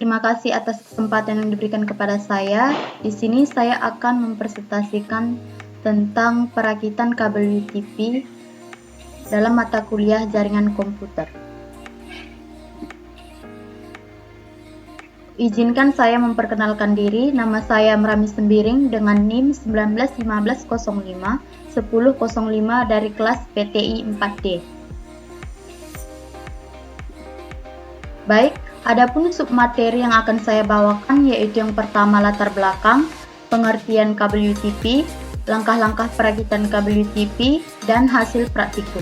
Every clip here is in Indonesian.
Terima kasih atas kesempatan yang diberikan kepada saya. Di sini saya akan mempresentasikan tentang perakitan kabel UTP dalam mata kuliah jaringan komputer. Izinkan saya memperkenalkan diri. Nama saya Mrami Sembiring dengan NIM 191505 1005 dari kelas PTI 4D. Baik, adapun submateri yang akan saya bawakan yaitu yang pertama latar belakang, pengertian kabel UTP, langkah-langkah perakitan kabel UTP, dan hasil praktikum.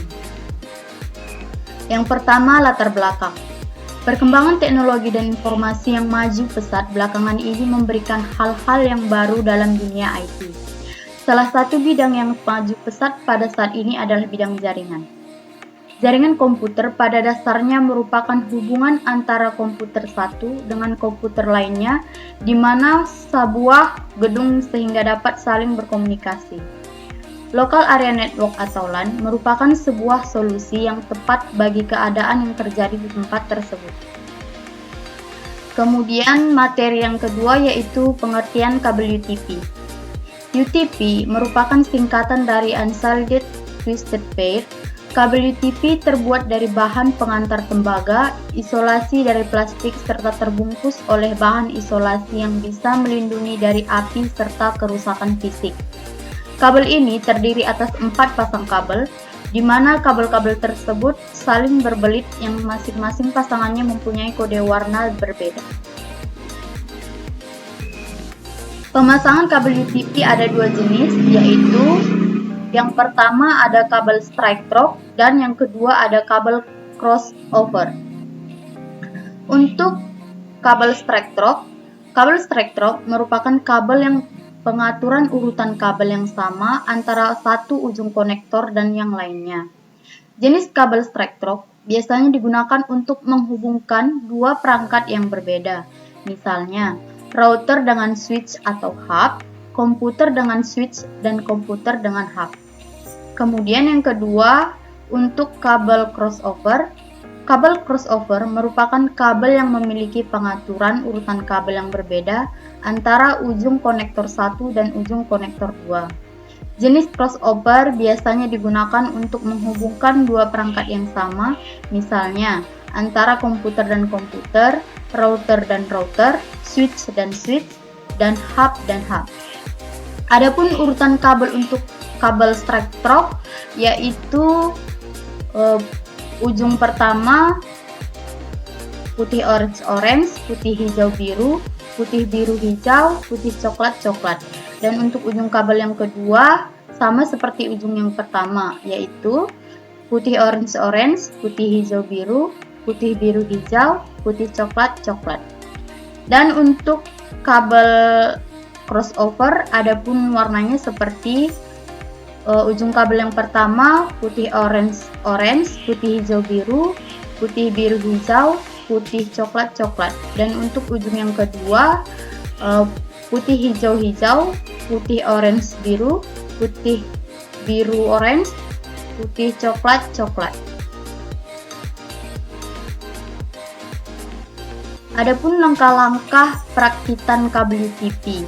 Yang pertama latar belakang. Perkembangan teknologi dan informasi yang maju pesat belakangan ini memberikan hal-hal yang baru dalam dunia IT. Salah satu bidang yang maju pesat pada saat ini adalah bidang jaringan. Jaringan komputer pada dasarnya merupakan hubungan antara komputer satu dengan komputer lainnya, di mana sebuah gedung sehingga dapat saling berkomunikasi. Local Area Network atau LAN merupakan sebuah solusi yang tepat bagi keadaan yang terjadi di tempat tersebut. Kemudian materi yang kedua yaitu pengertian kabel UTP. UTP merupakan singkatan dari Unshielded Twisted Pair. Kabel UTP terbuat dari bahan pengantar tembaga, isolasi dari plastik serta terbungkus oleh bahan isolasi yang bisa melindungi dari api serta kerusakan fisik. Kabel ini terdiri atas 4 pasang kabel, di mana kabel-kabel tersebut saling berbelit yang masing-masing pasangannya mempunyai kode warna berbeda. Pemasangan kabel UTP ada 2 jenis, yaitu yang pertama ada kabel strike drop dan yang kedua ada kabel crossover. Untuk kabel strike drop merupakan kabel yang pengaturan urutan kabel yang sama antara satu ujung konektor dan yang lainnya. Jenis kabel strike drop biasanya digunakan untuk menghubungkan dua perangkat yang berbeda, misalnya router dengan switch atau hub, komputer dengan switch dan komputer dengan hub. Kemudian yang kedua, untuk kabel crossover. Kabel crossover merupakan kabel yang memiliki pengaturan urutan kabel yang berbeda antara ujung konektor 1 dan ujung konektor 2. Jenis crossover biasanya digunakan untuk menghubungkan dua perangkat yang sama, misalnya antara komputer dan komputer, router dan router, switch dan switch, dan hub dan hub. Adapun urutan kabel untuk kabel strike drop yaitu ujung pertama putih orange, putih hijau biru, putih biru hijau, putih coklat coklat. Dan untuk ujung kabel yang kedua sama seperti ujung yang pertama, yaitu putih orange, putih hijau biru, putih biru hijau, putih coklat coklat. Dan untuk kabel crossover adapun warnanya seperti ujung kabel yang pertama putih orange, putih hijau biru, putih biru hijau, putih coklat coklat. Dan untuk ujung yang kedua putih hijau hijau, putih orange biru, putih biru orange, putih coklat coklat. Adapun langkah-langkah perakitan kabel UTP.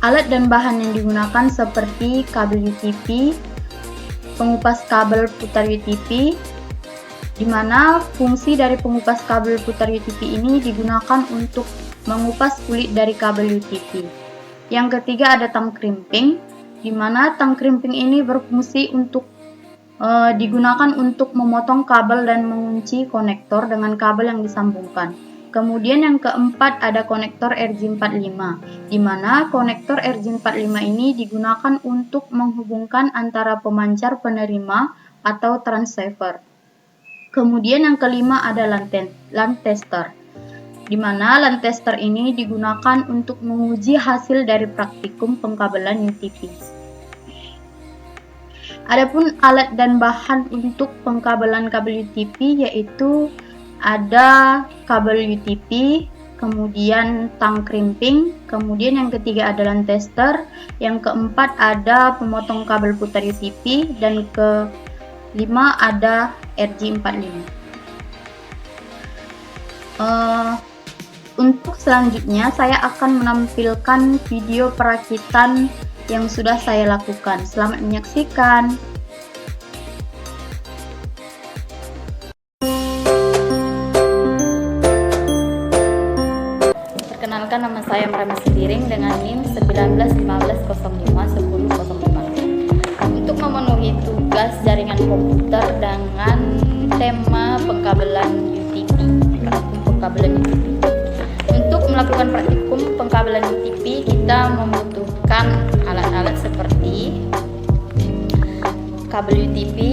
Alat dan bahan yang digunakan seperti kabel UTP, pengupas kabel putar UTP, di mana fungsi dari pengupas kabel putar UTP ini digunakan untuk mengupas kulit dari kabel UTP. Yang ketiga ada tang crimping, di mana tang crimping ini berfungsi untuk digunakan untuk memotong kabel dan mengunci konektor dengan kabel yang disambungkan. Kemudian yang keempat ada konektor RJ45, di mana konektor RJ45 ini digunakan untuk menghubungkan antara pemancar penerima atau transceiver. Kemudian yang kelima ada LAN tester, di mana LAN tester ini digunakan untuk menguji hasil dari praktikum pengkabelan UTP. Adapun alat dan bahan untuk pengkabelan kabel UTP yaitu ada kabel UTP, kemudian tang crimping, kemudian yang ketiga ada LAN tester, yang keempat ada pemotong kabel putar UTP, dan kelima ada RJ45. Untuk selanjutnya, saya akan menampilkan video perakitan yang sudah saya lakukan. Selamat menyaksikan. Perkenalkan, nama saya Marama Sidiring dengan NIM 1915051005. Untuk memenuhi tugas jaringan komputer dengan tema pengkabelan UTP, pengkabelan UTP. Untuk melakukan praktikum pengkabelan UTP, kita membutuhkan alat-alat seperti kabel UTP,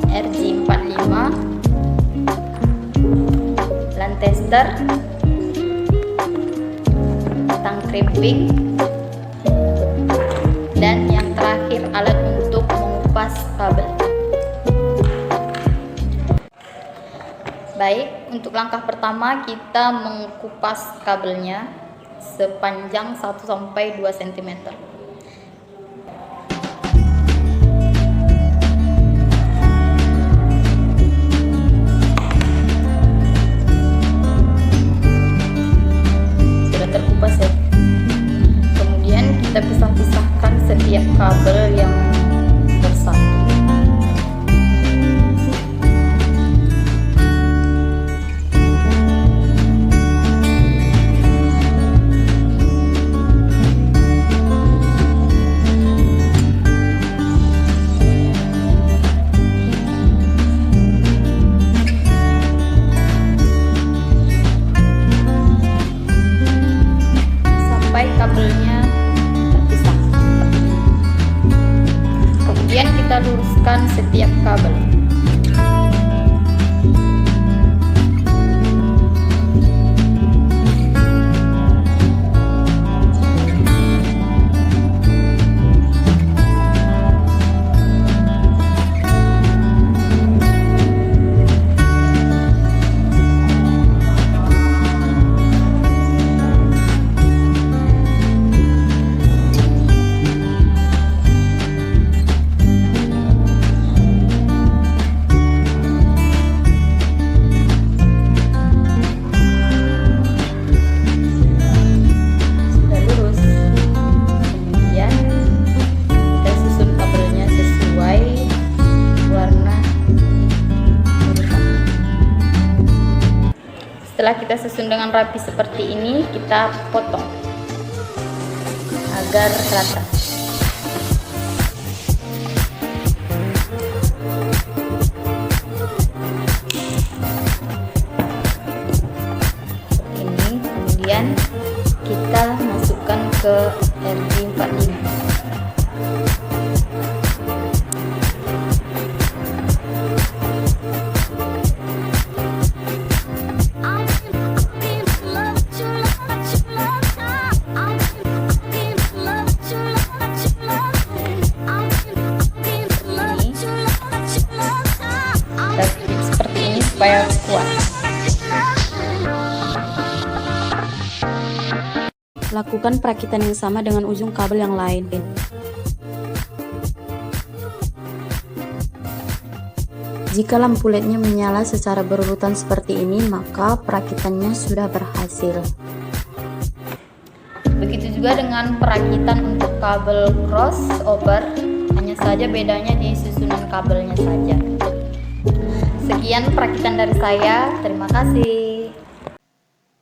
RJ45, LAN tester, tang crimping, dan yang terakhir alat untuk mengupas kabel. Baik, untuk langkah pertama kita mengupas kabelnya sepanjang 1-2 cm. Sudah terkupas ya. Kemudian kita pisah-pisahkan setiap kabel yang bersatu. Kabelnya terpisah. Kemudian kita luruskan setiap kabel. Setelah kita susun dengan rapi seperti ini, kita potong agar rata. Ini kemudian kita masukkan ke RJ45. Seperti ini supaya kuat. Lakukan perakitan yang sama dengan ujung kabel yang lain. Jika lampu LED-nya menyala secara berurutan seperti ini, maka perakitannya sudah berhasil. Begitu juga dengan perakitan untuk kabel crossover, hanya saja bedanya di susunan kabelnya saja. Sekian perakitan dari saya, terima kasih.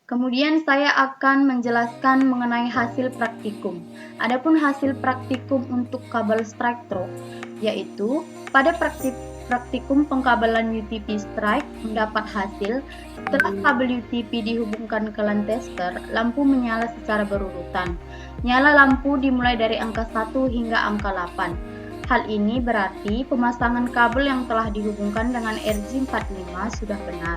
Kemudian saya akan menjelaskan mengenai hasil praktikum. Adapun hasil praktikum untuk kabel strike through, yaitu pada praktikum pengkabelan UTP strike mendapat hasil setelah kabel UTP dihubungkan ke LAN tester, lampu menyala secara berurutan. Nyala lampu dimulai dari angka 1 hingga angka 8. Hal ini berarti pemasangan kabel yang telah dihubungkan dengan RJ45 sudah benar.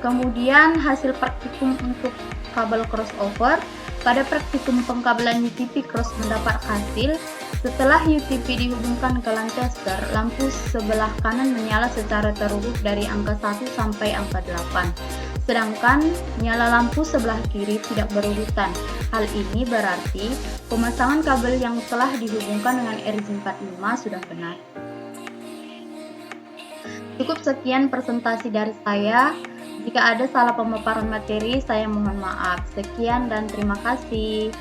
Kemudian hasil praktikum untuk kabel crossover, pada praktikum pengkabelan UTP cross mendapat hasil setelah UTP dihubungkan ke LAN tester, lampu sebelah kanan menyala secara terurut dari angka 1 sampai angka 8. Sedangkan nyala lampu sebelah kiri tidak berurutan. Hal ini berarti pemasangan kabel yang telah dihubungkan dengan RJ45 sudah benar. Cukup sekian presentasi dari saya. Jika ada salah pemaparan materi, saya mohon maaf. Sekian dan terima kasih.